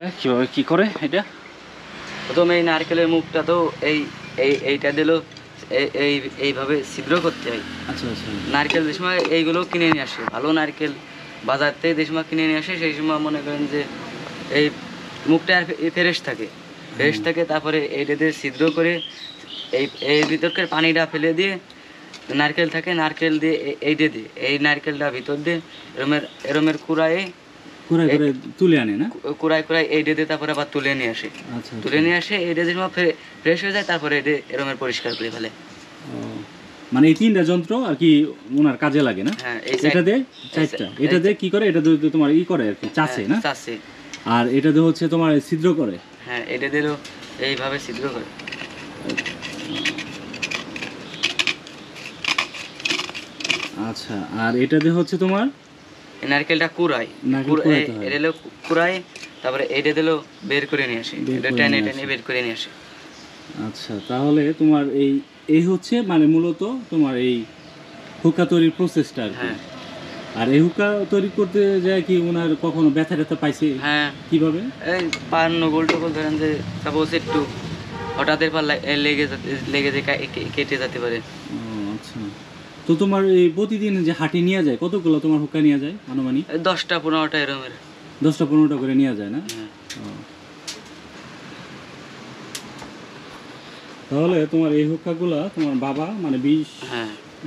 কিভাবে কি করে এটা? প্রথমে এই নারকেলের মুখটা তো এইটা দিল এইভাবে ছিদ্র করতে হয়। আচ্ছা আচ্ছা। নারকেল যে সময় এইগুলো কিনে নিয়ে আসে, ভালো নারকেল বাজার থেকে যে সময় কিনে নিয়ে আসে সেই সময় মনে করেন যে এই মুখটা ফ্রেশ থাকে, তারপরে এইটাতে ছিদ্র করে এই ভিতরকার পানিটা ফেলে দিয়ে নারকেল থাকে, নারকেল দিয়ে এইটা দিয়ে এই নারকেলটা ভিতর দিয়ে এরমের কুড়ায় তুলে আনে না, কুড়ায় এইটা দিয়ে তারপরে আবার তুলে নিয়ে আসে। তুলে নিয়ে আসে এইটা যে ফ্রেশ হয়ে যায় তারপরে এটা এরমের পরিষ্কার করে ফেলে। মানে এই তিনটা যন্ত্র আর কি ওনার কাজে লাগে না? হ্যাঁ, এটা দিয়ে চারটা, এটা দিয়ে কি করে, এটা দিয়ে তোমার ই করে আর কি চাষে না, চাষে। আর এটা দিয়ে হচ্ছে তোমার ছিদ্র করে। হ্যাঁ, এটা দিলেও এইভাবে ছিদ্র করে। আচ্ছা, আর এটা দিয়ে হচ্ছে তোমার নারকেলটা কুড়াই কুড়াই তারপরে এইটা দিলেও বের করে নিয়ে আসে, এটা টেনে টেনে বের করে নিয়ে আসে। আচ্ছা, তাহলে তোমার এই হচ্ছে মানে মূলত তোমার এই হুক্কা তৈরির প্রসেসটা আর কি। আর এই হুক্কা তৈরি করতে যায় কি ওনার কখনো ব্যথা ট্যাথা পাইছে? হ্যাঁ। কিভাবে? এই পার নগল টগল ধরেন যে সাপোজ একটু হঠাৎ পর লেগে যে কেটে যেতে পারে। আচ্ছা, তো তোমার এই প্রতিদিন যে হাঁটি নিয়ে যায় কতগুলো তোমার হুক্কা নিয়ে যায় আনুমানিক? 10টা-15টা এরকমের। 10টা-15টা করে নিয়ে যায় না? তাহলে তোমার এই হুক্কাগুলা তোমার বাবা মানে 20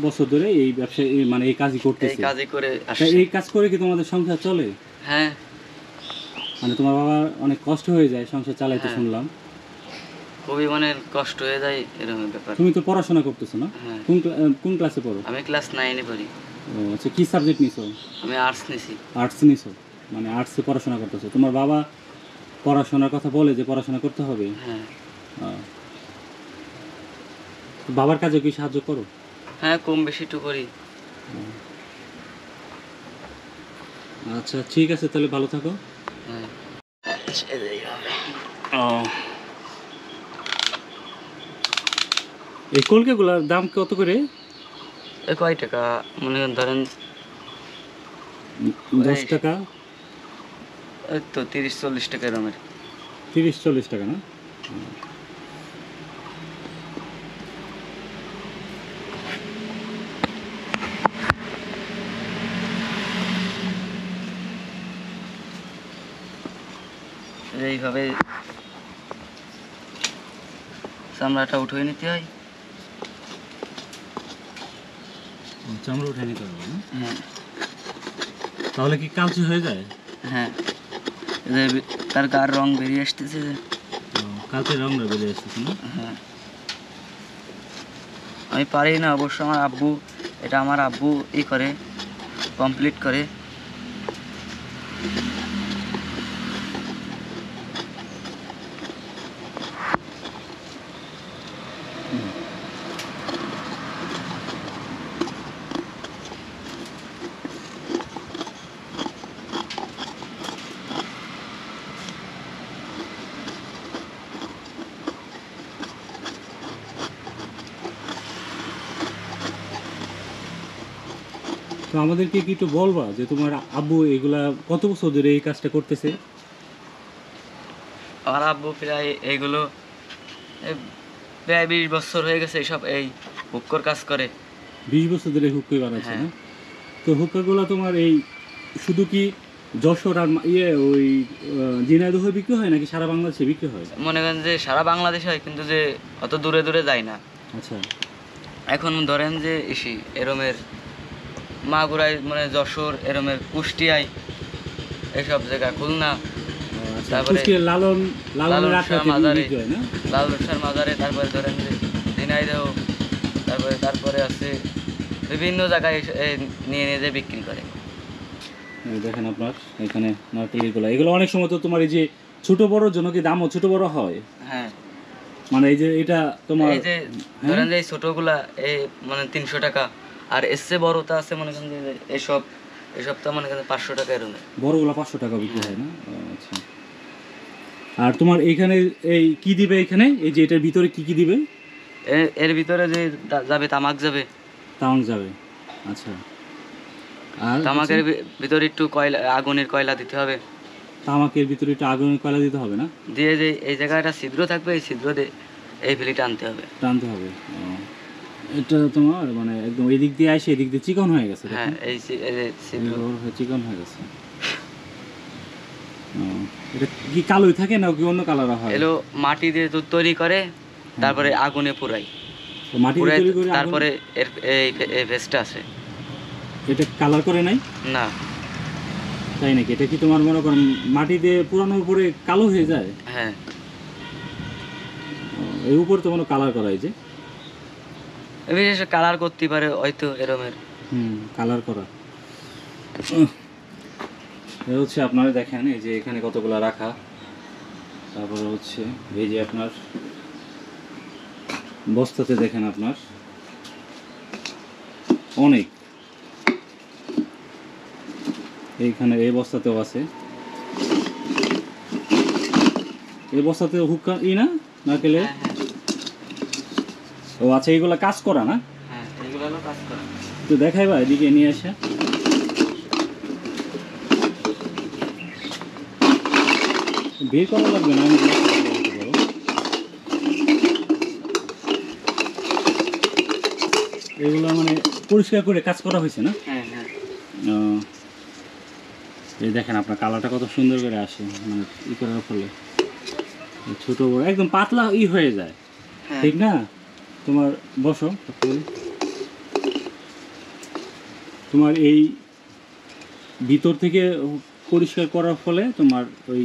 বছর ধরে এই ব্যবসায় মানে এই কাজই করতেছে। এই কাজ করে কি তোমাদের সংসার চলে? হ্যাঁ। মানে তোমার বাবা অনেক কষ্ট হয়ে যায় সংসার চালাইতে শুনলাম। খুবই মানে কষ্ট হয়ে যায় এরকম ব্যাপার। তুমি তো পড়াশোনা করতেছো না? কোন ক্লাসে পড়ো? আমি ক্লাস 9 এ পড়ি। ও আচ্ছা, কি সাবজেক্ট নিছো? আমি আর্টস নিছি। আর্টস নিছো, মানে আর্টসে পড়াশোনা করতেছো। তোমার বাবা পড়াশোনার কথা বলে যে পড়াশোনা করতে হবে? হ্যাঁ। বাবার কাজে কি সাহায্য করো? হ্যাঁ, কম বেশি একটু করি। আচ্ছা, ঠিক আছে, তাহলে ভালো থাকো। হ্যাঁ। এই কলকেগুলোর দাম কত করে? কয় টাকা মনে ধরেন? 10 টাকা। এই তো 30-40 টাকা এরকমের। 30-40 টাকা না? এইভাবে চামড়াটা উঠিয়ে নিতে হয়। চামড়া উঠিয়ে নিতে হবে না? হ্যাঁ। তাহলে কি কালচে হয়ে যায়? হ্যাঁ, তার গার রং বেরিয়ে আসতেছে। কালচে রংটা বেরিয়ে আসতেছে না? হ্যাঁ। আমি পারি না অবশ্য, আমার আব্বু করে কমপ্লিট করে। তো আমাদেরকে কি একটু বলবা যে তোমার আব্বু এগুলা কত বছর ধরে এই কাজটা করতেছে? আমার আব্বু প্রায় এইগুলো প্রায় 20 বছর হয়ে গেছে এইসব এই হুক্কর কাজ করে। 20 বছর ধরে হুক্কা বানাচ্ছে না? তো হুক্কাগুলো তোমার এই শুধু কি যশোর আর ওই ঝিনাইদহে বিক্রি হয় নাকি সারা বাংলাদেশে বিক্রি হয়? মনে করেন যে সারা বাংলাদেশে হয়, কিন্তু যে অত দূরে দূরে যায় না। আচ্ছা। এখন ধরেন যে এরমের মাগুরায় মানে যশোর, এরমের কুষ্টিয়ায়, এইসব জায়গা, খুলনা, তারপরে লালনশাহ মাজারে, তারপরে ধরেন যে ঝিনাইদহ, তারপরে আছে বিভিন্ন জায়গায় নিয়ে যে বিক্রি করে। দেখেন আপনার এখানে নারকেলগুলো, এগুলো অনেক সময় তো তোমার এই যে ছোট বড় জন্য কি দামও ছোট বড় হয়? হ্যাঁ, মানে এই যে এটা তোমার এই যে ধরেন যে ছোটগুলা এই মানে 300 টাকা, আর এর চেয়ে বড়টা আছে মনে করেন যে এসব তো মনে করেন 500 টাকা এরকম। বড়গুলা 500 টাকা বিক্রি হয় না? আচ্ছা। আর তোমার এইখানে এই কি দিবে এখানে, এই যে এটার ভিতরে কি দিবে? এর ভিতরে যে যাবে তামাক যাবে। আচ্ছা। আর তামাকের ভিতরে একটু আগুনের কয়লা দিতে হবে। তামাকের ভিতরে একটু আগুনের কয়লা দিতে হবে না? দিয়ে যে এই জায়গায় একটা ছিদ্র থাকবে, এই ছিদ্র দিয়ে এই ফিলিটা আনতে হবে। টানতে হবে। এটা তোমার মানে একদম এই দিক দিয়ে আসে এদিক দিয়ে চিকন হয়ে গেছে। হ্যাঁ, এই যে ছিদ্র চিকন হয়ে গেছে। এটা কি কালোই থাকে না কি অন্য কালার হয়? এলো মাটি দিয়ে তো তৈরি করে, তারপরে আগুনে পোড়াই, তো মাটি দিয়ে তৈরি করে তারপরে এর এই ভেস্টটা আছে। এটা কালার করে নাই? না। তাই নাকি? এটা কি তোমার মনে করেন মাটি দিয়ে পুরানোর পরে কালো হয়ে যায়? হ্যাঁ। এর উপর তো কোনো কালার করা হয়েছে? বিশেষ কালার করতে পারে হয়তো এরমের। কালার করা। এ হচ্ছে আপনারা দেখেন এই যে এখানে কতগুলো রাখা, তারপরে হচ্ছে এই যে আপনার বস্তাতে দেখেন আপনার অনেক, এইখানে এই বস্তাতেও আছে, এই বস্তাতে হুক্কা না নারকেলে। ও আচ্ছা, এইগুলো কাজ করা না? হ্যাঁ, এইগুলো হলো কাজ করা। তো দেখাই বা এদিকে নিয়ে আসে। বের করা লাগবে না, আমি এগুলো মানে পরিষ্কার করে কাজ করা হয়েছে না? হ্যাঁ হ্যাঁ। এই দেখেন আপনার কালারটা কত সুন্দর করে আসে, মানে ই করার ফলে ছোট বড় একদম পাতলা হয়ে যায়, ঠিক না? তোমার বসো, তোমার এই ভিতর থেকে পরিষ্কার করার ফলে তোমার ওই